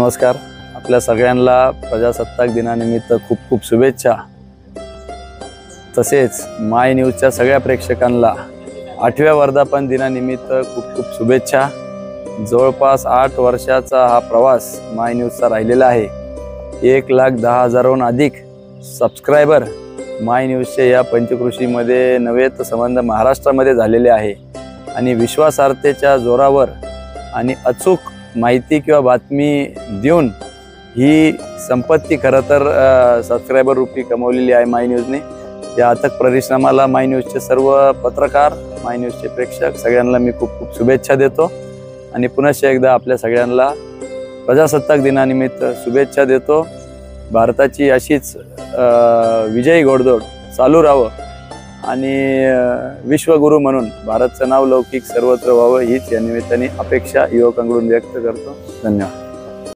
नमस्कार. आपल्या सगळ्यांना प्रजासत्ताक दिनानिमित्त खूप खूप शुभेच्छा. तसेच माय न्यूजच्या सगळ्या प्रेक्षकांना 8व्या वर्धापन दिनानिमित्त खूप खूप शुभेच्छा. जवळपास 8 वर्षाचा हा प्रवास माय न्यूजचा राहिलेला आहे. 1,10,000हून अधिक सबस्क्रायबर माय न्यूजचे या पंचकृषीमध्ये नव्हे तर संबंध महाराष्ट्रामध्ये झालेले आहे. आणि विश्वासार्हतेच्या जोरावर आणि अचूक माहिती किंवा बातमी देऊन ही संपत्ती खरं तर सबस्क्रायबर रूपी कमवलेली आहे माय न्यूजने. या अथक परिश्रमाला माय न्यूजचे सर्व पत्रकार, माय न्यूजचे प्रेक्षक सगळ्यांना मी खूप खूप शुभेच्छा देतो. आणि पुनश्च एकदा आपल्या सगळ्यांना प्रजासत्ताक दिनानिमित्त शुभेच्छा देतो. भारताची अशीच विजयी घोडदौड चालू राहावं आणि विश्वगुरू म्हणून भारतचं नाव लौकिक सर्वत्र व्हावं हीच या निमित्ताने अपेक्षा युवकांकडून व्यक्त करतो. धन्यवाद.